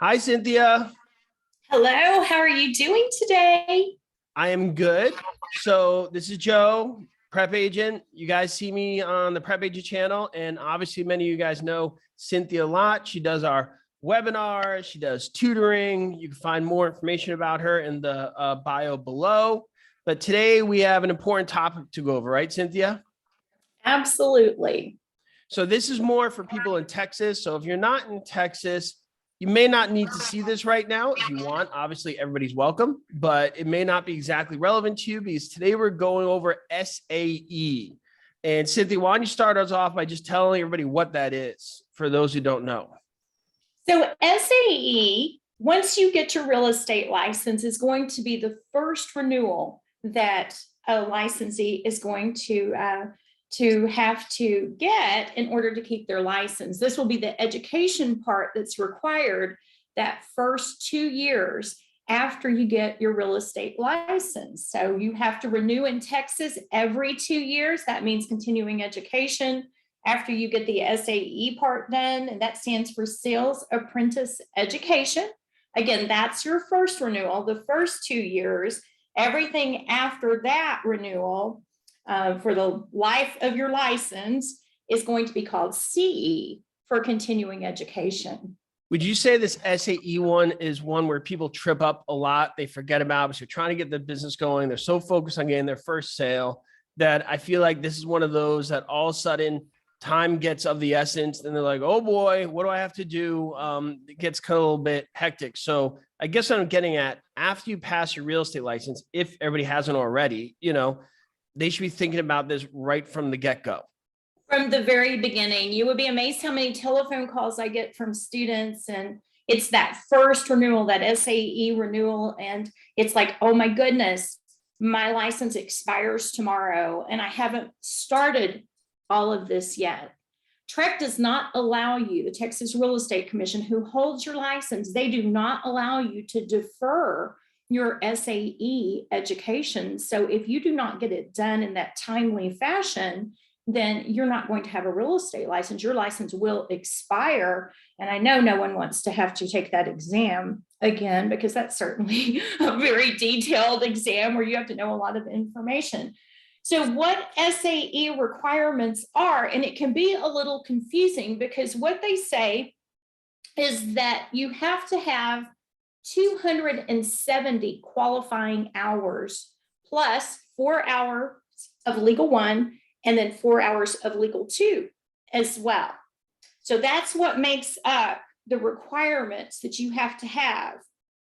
Hi, Cynthia. Hello, how are you doing today? I am good. So this is Joe, Prep Agent. You guys see me on the Prep Agent channel, and obviously many of you guys know Cynthia Lott. She does our webinars. She does tutoring. You can find more information about her in the bio below. But today we have an important topic to go over, right, Cynthia? Absolutely. So this is more for people in Texas. So if you're not in Texas, you may not need to see this right now. If you want, obviously everybody's welcome, but it may not be exactly relevant to you because today we're going over SAE. And Cynthia, why don't you start us off by just telling everybody what that is for those who don't know? So SAE, once you get your real estate license, is going to be the first renewal that a licensee is going to have to get in order to keep their license. This will be the education part that's required that first 2 years after you get your real estate license. So you have to renew in Texas every 2 years. That means continuing education after you get the SAE part done, and that stands for Sales Apprentice Education. Again, that's your first renewal, the first 2 years. Everything after that renewal for the life of your license is going to be called CE for continuing education. Would you say this SAE one is one where people trip up a lot? They forget about because they're trying to get the business going. They're so focused on getting their first sale that I feel like this is one of those that all of a sudden time gets of the essence and they're like, oh boy, what do I have to do? It gets a little bit hectic. So I guess what I'm getting at, after you pass your real estate license, if everybody hasn't already, they should be thinking about this right from the get-go. From the very beginning. You would be amazed how many telephone calls I get from students, and it's that first renewal, that SAE renewal, and it's like, oh my goodness, my license expires tomorrow and I haven't started all of this yet. TREC does not allow you, the Texas Real Estate Commission, who holds your license, they do not allow you to defer your SAE education. So if you do not get it done in that timely fashion, then you're not going to have a real estate license. Your license will expire. And I know no one wants to have to take that exam again, because that's certainly a very detailed exam where you have to know a lot of information. So what SAE requirements are, and it can be a little confusing because what they say is that you have to have 270 qualifying hours plus 4 hours of Legal 1 and then 4 hours of Legal 2 as well. So that's what makes up the requirements that you have to have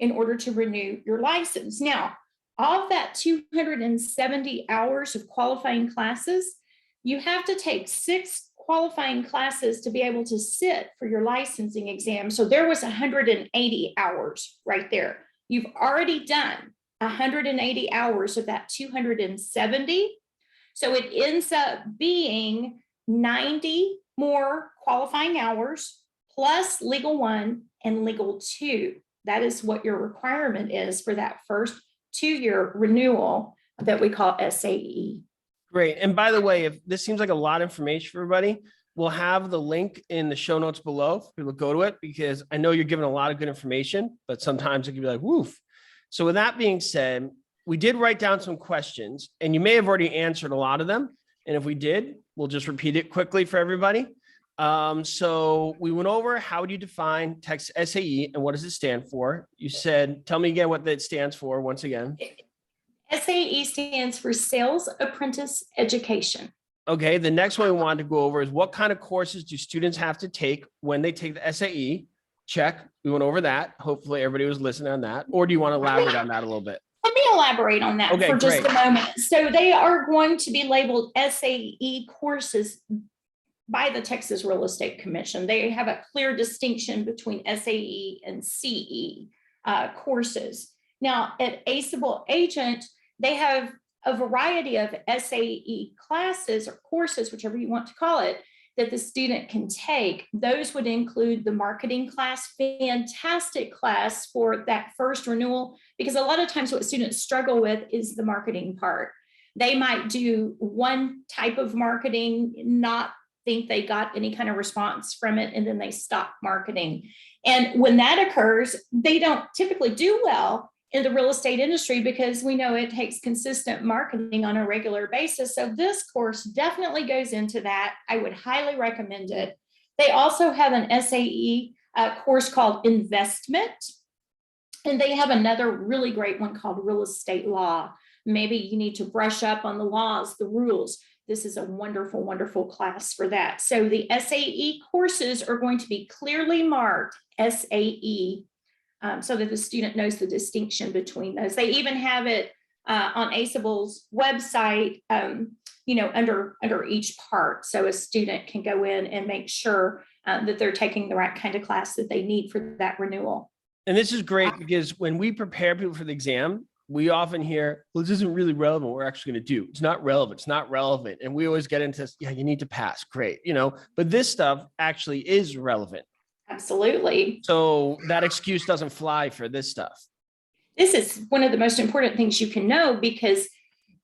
in order to renew your license. Now, of that 270 hours of qualifying classes, you have to take 6 qualifying classes to be able to sit for your licensing exam. So there was 180 hours right there. You've already done 180 hours of that 270. So it ends up being 90 more qualifying hours plus Legal 1 and Legal 2. That is what your requirement is for that first 2-year renewal that we call SAE. Great. And by the way, if this seems like a lot of information for everybody, we'll have the link in the show notes below for people to go to it, because I know you're giving a lot of good information, but sometimes it can be like, woof. So with that being said, we did write down some questions and you may have already answered a lot of them. And if we did, we'll just repeat it quickly for everybody. So we went over, how do you define Texas SAE and what does it stand for? You said, tell me again what that stands for once again. SAE stands for Sales Apprentice Education. Okay, the next one we wanted to go over is what kind of courses do students have to take when they take the SAE? Check, we went over that. Hopefully everybody was listening on that. Or do you want to elaborate on that a little bit? Let me elaborate on that for just a moment. So they are going to be labeled SAE courses by the Texas Real Estate Commission. They have a clear distinction between SAE and CE courses. Now at Aceable Agent, they have a variety of SAE classes or courses, whichever you want to call it, that the student can take. Those would include the marketing class, fantastic class for that first renewal, because a lot of times what students struggle with is the marketing part. They might do one type of marketing, not think they got any kind of response from it, and then they stop marketing. And when that occurs, they don't typically do well in the real estate industry because we know it takes consistent marketing on a regular basis. So this course definitely goes into that. I would highly recommend it. They also have an SAE course called Investment, and they have another really great one called Real Estate Law. Maybe you need to brush up on the laws, the rules. This is a wonderful, wonderful class for that. So the SAE courses are going to be clearly marked SAE, so that the student knows the distinction between those. They even have it on ACEABLE's website, under each part. So a student can go in and make sure that they're taking the right kind of class that they need for that renewal. And this is great because when we prepare people for the exam, we often hear, well, this isn't really relevant. What we're actually going to do. It's not relevant. It's not relevant. And we always get into, yeah, you need to pass. Great. But this stuff actually is relevant. Absolutely. So that excuse doesn't fly for this stuff. This is one of the most important things you can know because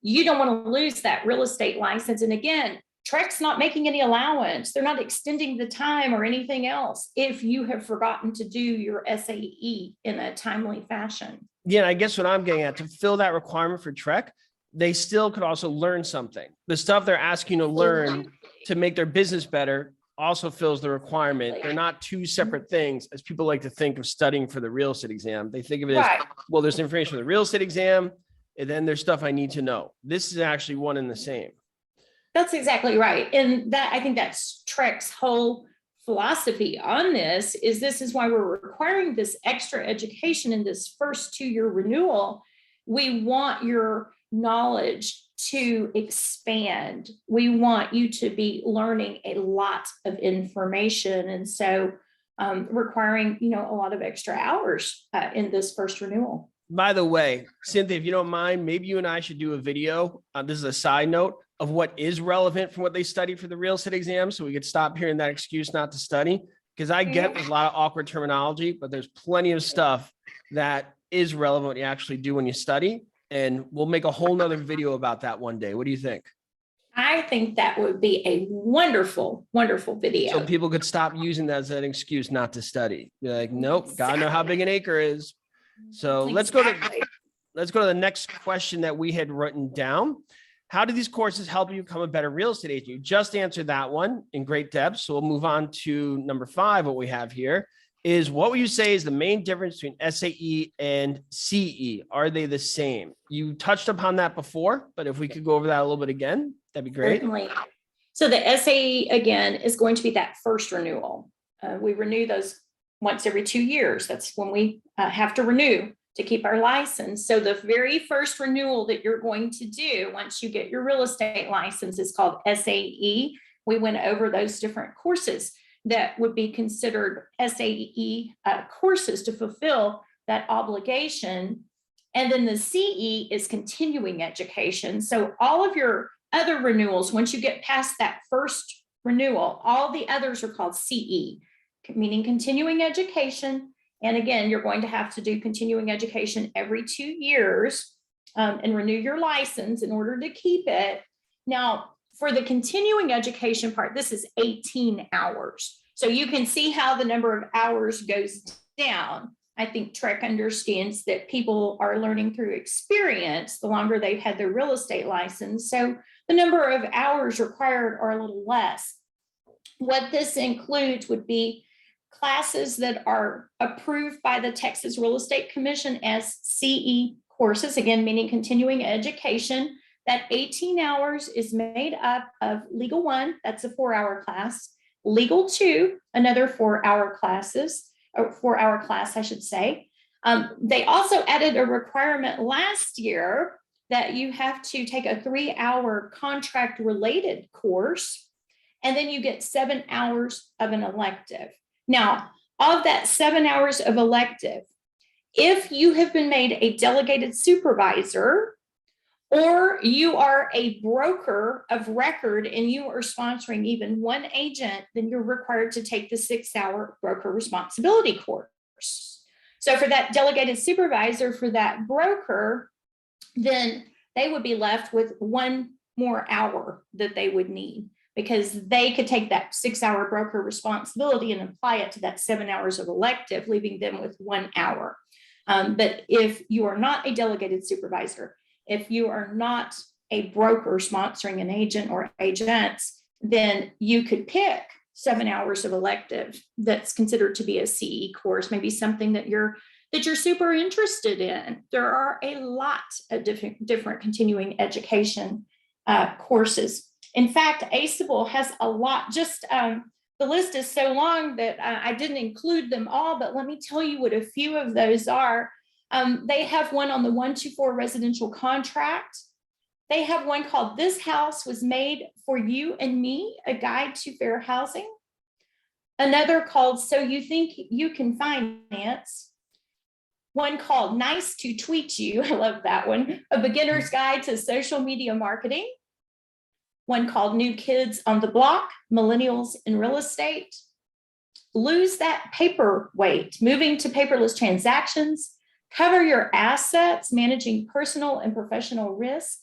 you don't want to lose that real estate license. And again, TREC's not making any allowance. They're not extending the time or anything else if you have forgotten to do your SAE in a timely fashion. Yeah, I guess what I'm getting at, to fill that requirement for TREC, they still could also learn something. The stuff they're asking you to learn to make their business better also fills the requirement. They're not two separate things, as people like to think of studying for the real estate exam. They think of it as, well, there's information for the real estate exam, and then there's stuff I need to know. This is actually one and the same. That's exactly right. And that, I think that's TREC's whole philosophy on this is why we're requiring this extra education in this first 2-year renewal. We want your knowledge to expand. We want you to be learning a lot of information. And so requiring, a lot of extra hours in this first renewal. By the way, Cynthia, if you don't mind, maybe you and I should do a video. This is a side note of what is relevant from what they study for the real estate exam. So we could stop hearing that excuse not to study, because I get there's a lot of awkward terminology, but there's plenty of stuff that is relevant what you actually do when you study. And we'll make a whole nother video about that one day. What do you think? I think that would be a wonderful, wonderful video. So people could stop using that as an excuse not to study. Be like, nope, gotta know how big an acre is. So let's go to the next question that we had written down. How do these courses help you become a better real estate agent? You just answered that one in great depth. So we'll move on to number 5. What we have here is, what would you say is the main difference between SAE and CE? Are they the same? You touched upon that before, but if we could go over that a little bit again, that'd be great. Certainly. So the SAE, again, is going to be that first renewal. We renew those once every 2 years. That's when we have to renew to keep our license. So the very first renewal that you're going to do once you get your real estate license is called SAE. We went over those different courses that would be considered SAE courses to fulfill that obligation. And then the CE is continuing education. So all of your other renewals, once you get past that first renewal, all the others are called CE, meaning continuing education. And again, you're going to have to do continuing education every 2 years and renew your license in order to keep it. Now, for the continuing education part, this is 18 hours. So you can see how the number of hours goes down. I think TREC understands that people are learning through experience the longer they've had their real estate license. So the number of hours required are a little less. What this includes would be classes that are approved by the Texas Real Estate Commission as CE courses, again, meaning continuing education. That 18 hours is made up of Legal 1, that's a 4-hour class, Legal 2, another 4-hour class, I should say. They also added a requirement last year that you have to take a 3-hour contract related course, and then you get 7 hours of an elective. Now, of that 7 hours of elective, if you have been made a delegated supervisor, or you are a broker of record and you are sponsoring even one agent, then you're required to take the 6-hour broker responsibility course. So for that delegated supervisor, for that broker, then they would be left with 1 more hour that they would need. because they could take that 6-hour broker responsibility and apply it to that 7 hours of elective, leaving them with 1 hour. But if you are not a delegated supervisor, if you are not a broker sponsoring an agent or agents, then you could pick 7 hours of elective that's considered to be a CE course, maybe something that you're super interested in. There are a lot of different continuing education courses. In fact, ACEable has a lot. Just the list is so long that I didn't include them all, but let me tell you what a few of those are. They have one on the 124 residential contract. They have one called This House Was Made for You and Me, a guide to fair housing. Another called So You Think You Can Finance. One called Nice to Tweet You. I love that one. A beginner's guide to social media marketing. One called New Kids on the Block, Millennials in Real Estate. Lose That Paper Weight, Moving to Paperless Transactions. Cover Your Assets, Managing Personal and Professional Risk.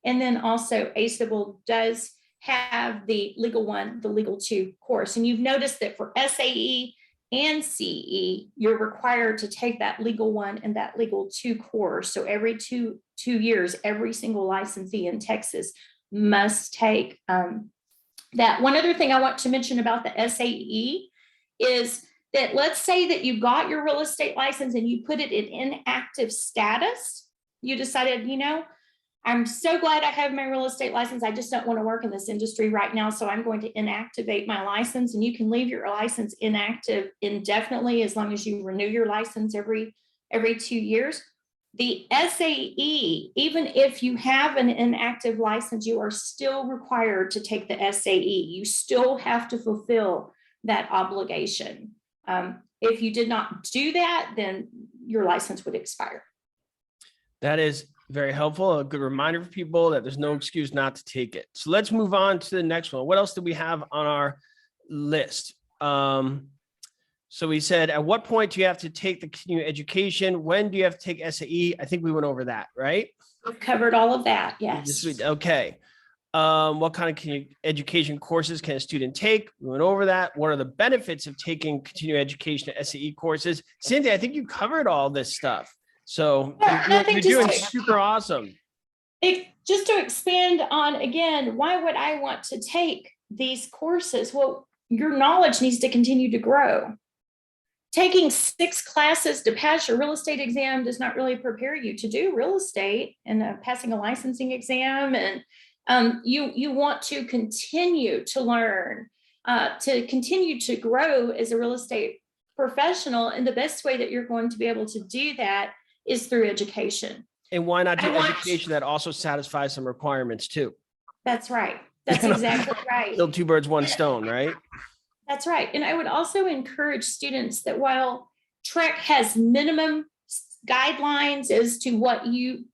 And then also ACEable does have the Legal 1, the Legal 2 course. And you've noticed that for SAE and CE, you're required to take that Legal 1 and that Legal 2 course. So every two years, every single licensee in Texas must take that. One other thing I want to mention about the SAE is that let's say that you got your real estate license and you put it in inactive status. You decided, I'm so glad I have my real estate license. I just don't want to work in this industry right now. So I'm going to inactivate my license, and you can leave your license inactive indefinitely as long as you renew your license every 2 years. The SAE, even if you have an inactive license, you are still required to take the SAE. You still have to fulfill that obligation. If you did not do that, then your license would expire. That is very helpful. A good reminder for people that there's no excuse not to take it. So let's move on to the next one. What else do we have on our list? So we said, at what point do you have to take the continuing education? When do you have to take SAE? I think we went over that, right? We've covered all of that. Yes. Okay. What kind of education courses can a student take? We went over that. What are the benefits of taking continuing education SAE courses? Cynthia, I think you covered all this stuff. So you're doing super awesome. Just to expand on, again, why would I want to take these courses? Well, your knowledge needs to continue to grow. Taking 6 classes to pass your real estate exam does not really prepare you to do real estate, and passing a licensing exam. And you want to continue to learn, to continue to grow as a real estate professional. And the best way that you're going to be able to do that is through education. And why not do education that also satisfies some requirements too? That's right. That's exactly right. Kill 2 birds, 1 stone, right? That's right. And I would also encourage students that while TREC has minimum guidelines as to what you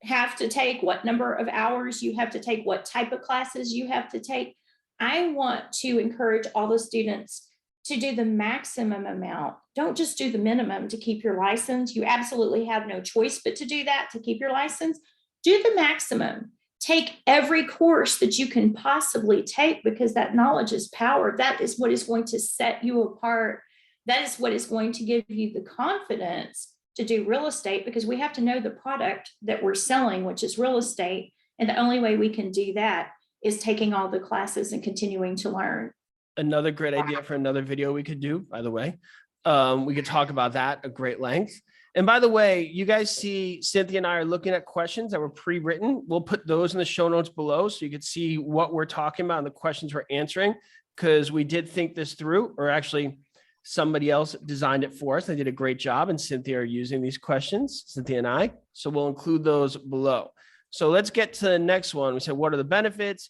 have to take, what number of hours you have to take, what type of classes you have to take, I want to encourage all the students to do the maximum amount. Don't just do the minimum to keep your license. You absolutely have no choice but to do that to keep your license. Do the maximum. Take every course that you can possibly take, because that knowledge is power. That is what is going to set you apart. That is what is going to give you the confidence to do real estate, because we have to know the product that we're selling, which is real estate. And the only way we can do that is taking all the classes and continuing to learn. Another great idea for another video we could do, by the way. We could talk about that at great length. And by the way, you guys see Cynthia and I are looking at questions that were pre-written. We'll put those in the show notes below so you can see what we're talking about and the questions we're answering, because we did think this through, or actually somebody else designed it for us. They did a great job, and Cynthia are using these questions, Cynthia and I. So we'll include those below. So let's get to the next one. We said, what are the benefits?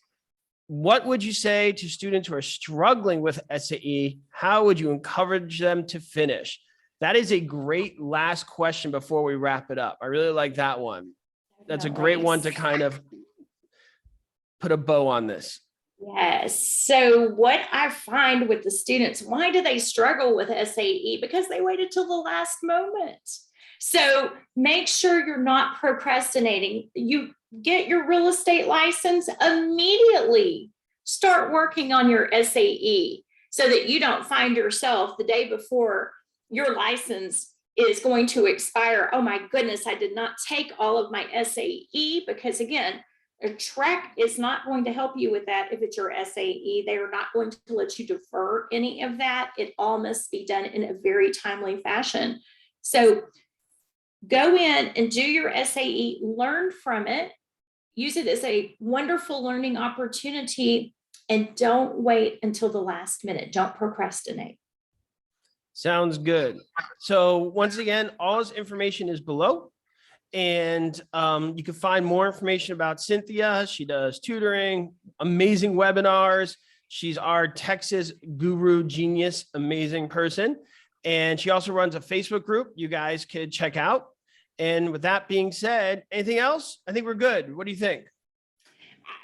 What would you say to students who are struggling with SAE? How would you encourage them to finish? That is a great last question before we wrap it up. I really like that one. That's a great one to kind of put a bow on this. Yes. So what I find with the students, why do they struggle with SAE? Because they waited till the last moment. So make sure you're not procrastinating. You get your real estate license immediately. start working on your SAE so that you don't find yourself the day before your license is going to expire. Oh my goodness, I did not take all of my SAE, because again, a track is not going to help you with that. If it's your SAE, they are not going to let you defer any of that. It all must be done in a very timely fashion. So go in and do your SAE, learn from it, use it as a wonderful learning opportunity, and don't wait until the last minute. Don't procrastinate. Sounds good. So once again, all this information is below. And you can find more information about Cynthia. She does tutoring, amazing webinars. She's our Texas guru genius, amazing person. And she also runs a Facebook group you guys could check out. And with that being said, anything else? I think we're good. What do you think?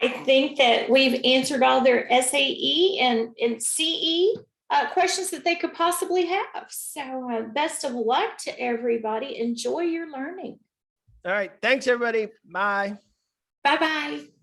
I think that we've answered all their SAE and CE questions that they could possibly have. So best of luck to everybody. Enjoy your learning. All right. Thanks, everybody. Bye. Bye-bye.